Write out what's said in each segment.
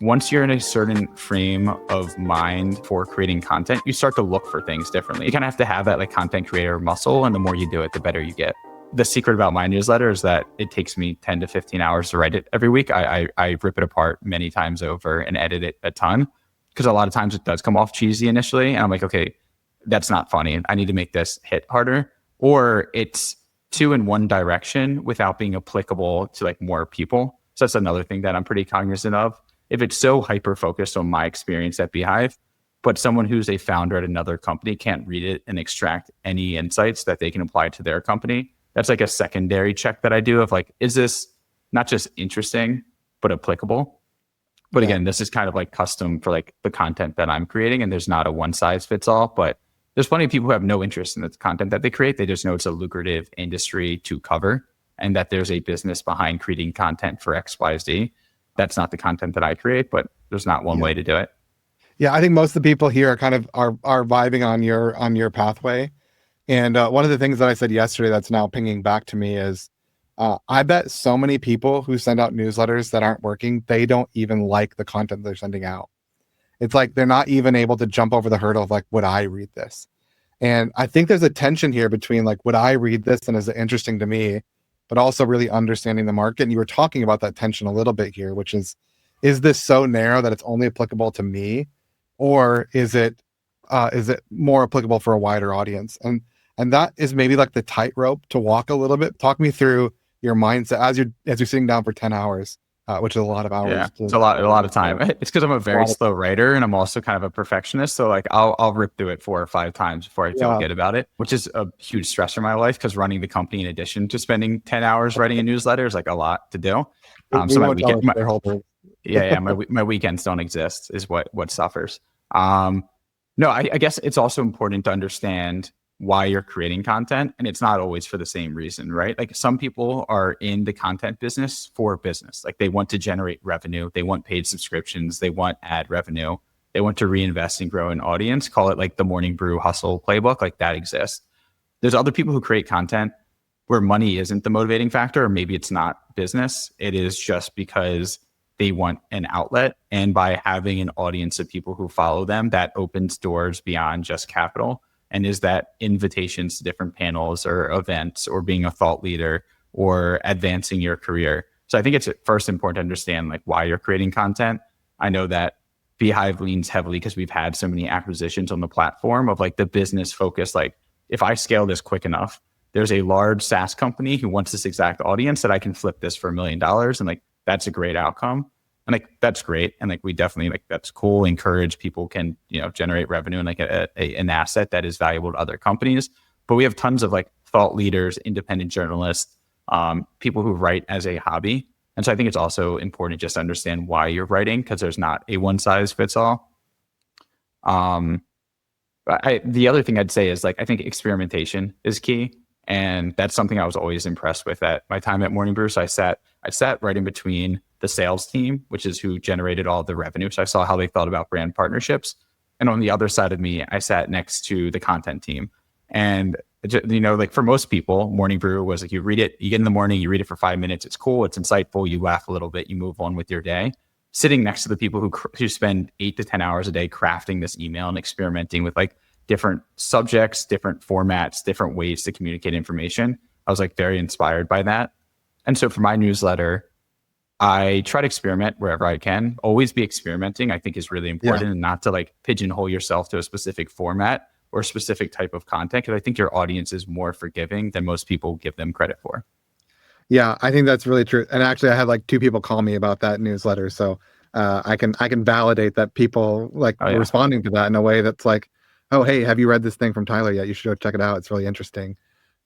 once you're in a certain frame of mind for creating content, you start to look for things differently. You kind of have to have that like content creator muscle, and the more you do it, the better you get. The secret about my newsletter is that it takes me 10 to 15 hours to write it every week. I rip it apart many times over and edit it a ton, because a lot of times it does come off cheesy initially. And I'm like, okay, that's not funny. I need to make this hit harder. Or it's two in one direction without being applicable to like more people. So that's another thing that I'm pretty cognizant of. If it's so hyper focused on my experience at Beehiiv, but someone who's a founder at another company can't read it and extract any insights that they can apply to their company, that's like a secondary check that I do of like, is this not just interesting, but applicable? But again, this is kind of like custom for like the content that I'm creating, and there's not a one size fits all, but there's plenty of people who have no interest in the content that they create. They just know it's a lucrative industry to cover and that there's a business behind creating content for XYZ. That's not the content that I create, but there's not one way to do it. Yeah, I think most of the people here are kind of are vibing on your pathway. And one of the things that I said yesterday that's now pinging back to me is I bet so many people who send out newsletters that aren't working, they don't even like the content they're sending out. It's like they're not even able to jump over the hurdle of like, would I read this? And I think there's a tension here between like, would I read this and is it interesting to me, but also really understanding the market. And you were talking about that tension a little bit here, which is this so narrow that it's only applicable to me, or is it more applicable for a wider audience? And that is maybe like the tightrope to walk a little bit. Talk me through your mindset as you're sitting down for 10 hours. Which is a lot of hours. Yeah, it's a lot of time. It's because I'm a very slow writer, and I'm also kind of a perfectionist. So like I'll rip through it 4 or 5 times before I feel good about it, which is a huge stress in my life, because running the company in addition to spending 10 hours writing a newsletter is like a lot to do. So my weekends don't exist is what suffers. No, I guess it's also important to understand why you're creating content, and it's not always for the same reason, right? Like some people are in the content business for business. Like they want to generate revenue, they want paid subscriptions, they want ad revenue, they want to reinvest and grow an audience. Call it like the Morning Brew hustle playbook, like that exists. There's other people who create content where money isn't the motivating factor, or maybe it's not business. It is just because they want an outlet, and by having an audience of people who follow them, that opens doors beyond just capital. And is that invitations to different panels or events, or being a thought leader, or advancing your career. So I think it's first important to understand like why you're creating content. I know that Beehiiv leans heavily because we've had so many acquisitions on the platform of like the business focus. Like if I scale this quick enough, there's a large SaaS company who wants this exact audience that I can flip this for $1 million. And like, that's a great outcome. And like, that's great. And like, we definitely like, that's cool. Encourage people can, generate revenue and like an asset that is valuable to other companies. But we have tons of like thought leaders, independent journalists, people who write as a hobby. And so I think it's also important to just understand why you're writing, because there's not a one size fits all. The other thing I'd say is like, I think experimentation is key. And that's something I was always impressed with at my time at Morning Brew. So I sat right in between the sales team, which is who generated all the revenue. So I saw how they thought about brand partnerships. And on the other side of me, I sat next to the content team. And, like for most people, Morning Brew was like, you read it, you get in the morning, you read it for 5 minutes. It's cool. It's insightful. You laugh a little bit, you move on with your day. Sitting next to the people who spend 8 to 10 hours a day crafting this email and experimenting with like different subjects, different formats, different ways to communicate information. I was like very inspired by that. And so for my newsletter, I try to experiment wherever I can. Always be experimenting, I think, is really important, and not to like pigeonhole yourself to a specific format or a specific type of content, because I think your audience is more forgiving than most people give them credit for. Yeah, I think that's really true. And actually, I had like 2 people call me about that newsletter, so I can validate that people like responding to that in a way that's like, oh, hey, have you read this thing from Tyler yet? You should go check it out. It's really interesting.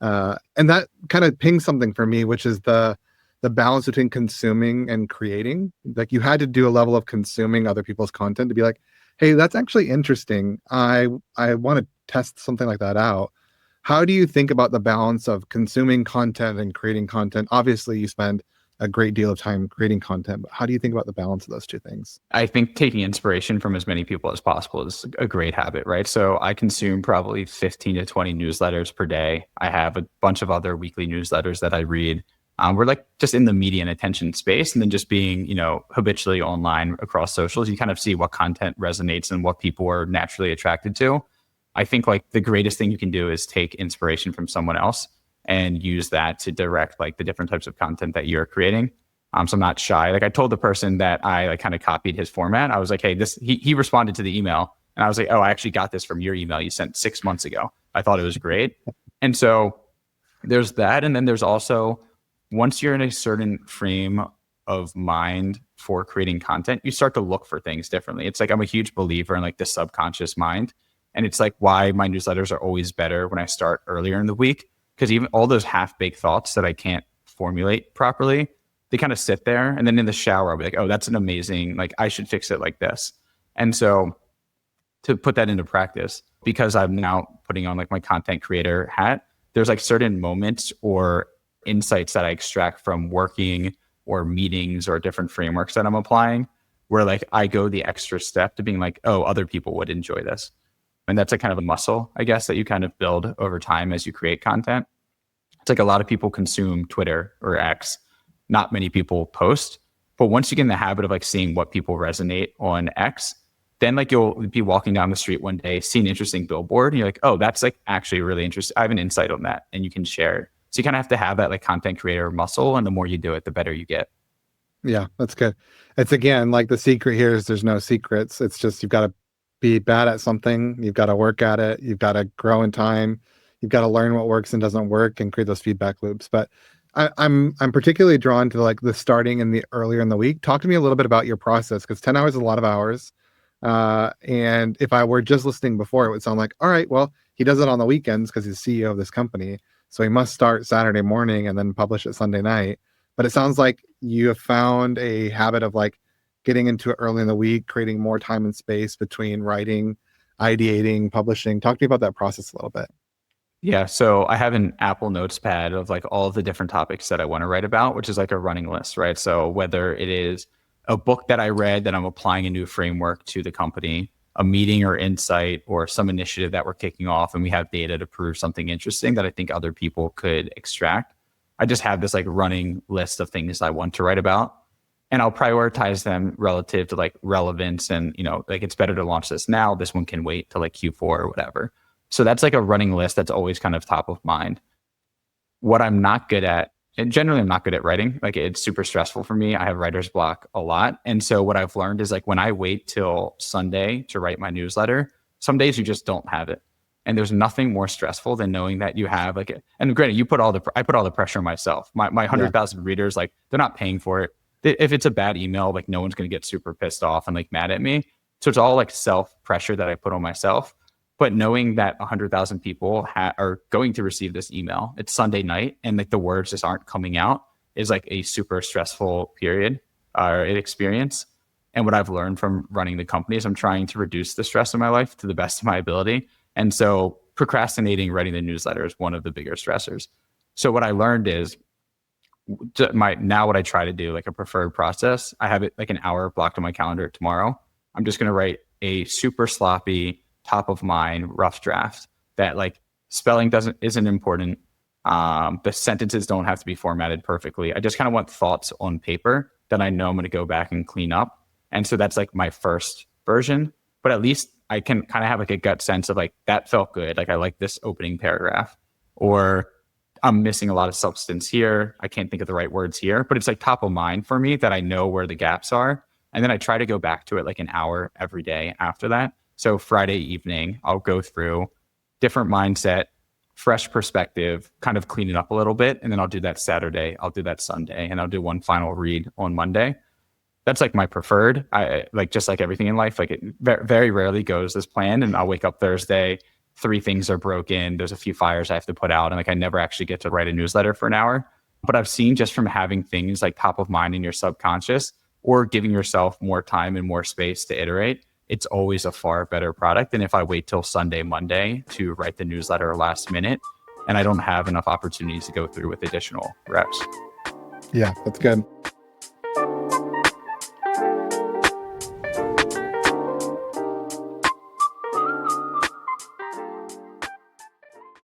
And that kind of pings something for me, which is the balance between consuming and creating. Like you had to do a level of consuming other people's content to be like, hey, that's actually interesting. I want to test something like that out. How do you think about the balance of consuming content and creating content? Obviously, you spend a great deal of time creating content, but how do you think about the balance of those 2 things? I think taking inspiration from as many people as possible is a great habit, right? So I consume probably 15 to 20 newsletters per day. I have a bunch of other weekly newsletters that I read. We're like just in the media and attention space, and then just being, habitually online across socials, you kind of see what content resonates and what people are naturally attracted to. I think like the greatest thing you can do is take inspiration from someone else and use that to direct like the different types of content that you're creating. So I'm not shy. Like I told the person that I like kind of copied his format. I was like, hey, he responded to the email, and I was like, oh, I actually got this from your email you sent 6 months ago. I thought it was great. And so there's that. And then there's also, once you're in a certain frame of mind for creating content, you start to look for things differently. It's like I'm a huge believer in like the subconscious mind. And it's like why my newsletters are always better when I start earlier in the week, because even all those half-baked thoughts that I can't formulate properly, they kind of sit there. And then in the shower, I'll be like, oh, that's an amazing, like I should fix it like this. And so to put that into practice, because I'm now putting on like my content creator hat, there's like certain moments or insights that I extract from working or meetings or different frameworks that I'm applying, where like I go the extra step to being like, oh, other people would enjoy this. And that's a kind of a muscle, I guess, that you kind of build over time as you create content. It's like a lot of people consume Twitter or X. Not many people post. But once you get in the habit of like seeing what people resonate on X, then like you'll be walking down the street one day, see an interesting billboard, and you're like, oh, that's like actually really interesting. I have an insight on that, and you can share it. So you kind of have to have that like content creator muscle, and the more you do it, the better you get. Yeah, that's good. It's again like the secret here is there's no secrets. It's just you've got to be bad at something. You've got to work at it. You've got to grow in time. You've got to learn what works and doesn't work and create those feedback loops. But I'm particularly drawn to like the starting and the earlier in the week. Talk to me a little bit about your process, because 10 hours is a lot of hours. And if I were just listening before, it would sound like, all right, well, he does it on the weekends because he's CEO of this company. So he must start Saturday morning and then publish it Sunday night. But it sounds like you have found a habit of like getting into it early in the week, creating more time and space between writing, ideating, publishing. Talk to me about that process a little bit. Yeah, so I have an Apple Notes pad of like all of the different topics that I want to write about, which is like a running list, right? So whether it is a book that I read that I'm applying a new framework to the company, a meeting or insight, or some initiative that we're kicking off and we have data to prove something interesting that I think other people could extract, I just have this like running list of things I want to write about. And I'll prioritize them relative to like relevance and, like it's better to launch this now. This one can wait till like Q4 or whatever. So that's like a running list that's always kind of top of mind. What I'm not good at, and generally I'm not good at writing, like it's super stressful for me. I have writer's block a lot. And so what I've learned is like when I wait till Sunday to write my newsletter, some days you just don't have it. And there's nothing more stressful than knowing that you have like, and granted, I put all the pressure on myself. My 100,000 readers, like they're not paying for it. If it's a bad email, like no one's going to get super pissed off and like mad at me. So it's all like self pressure that I put on myself. But knowing that 100,000 people are going to receive this email, it's Sunday night, and like the words just aren't coming out is like a super stressful period or experience. And what I've learned from running the company is I'm trying to reduce the stress in my life to the best of my ability. And so procrastinating writing the newsletter is one of the bigger stressors. So what I learned is what I try to do, like a preferred process, I have it like an hour blocked on my calendar tomorrow. I'm just going to write a super sloppy, top of mind rough draft that like spelling isn't important. The sentences don't have to be formatted perfectly. I just kind of want thoughts on paper that I know I'm going to go back and clean up. And so that's like my first version, but at least I can kind of have like a gut sense of like, that felt good. Like I like this opening paragraph, or I'm missing a lot of substance here. I can't think of the right words here, but it's like top of mind for me that I know where the gaps are. And then I try to go back to it like an hour every day after that. So Friday evening, I'll go through different mindset, fresh perspective, kind of clean it up a little bit. And then I'll do that Saturday. I'll do that Sunday, and I'll do one final read on Monday. That's like my preferred. I like, just like everything in life, like it very rarely goes as planned. And I'll wake up Thursday, 3 things are broken. There's a few fires I have to put out. And like, I never actually get to write a newsletter for an hour. But I've seen just from having things like top of mind in your subconscious or giving yourself more time and more space to iterate, it's always a far better product than if I wait till Sunday, Monday to write the newsletter last minute and I don't have enough opportunities to go through with additional reps. Yeah, that's good.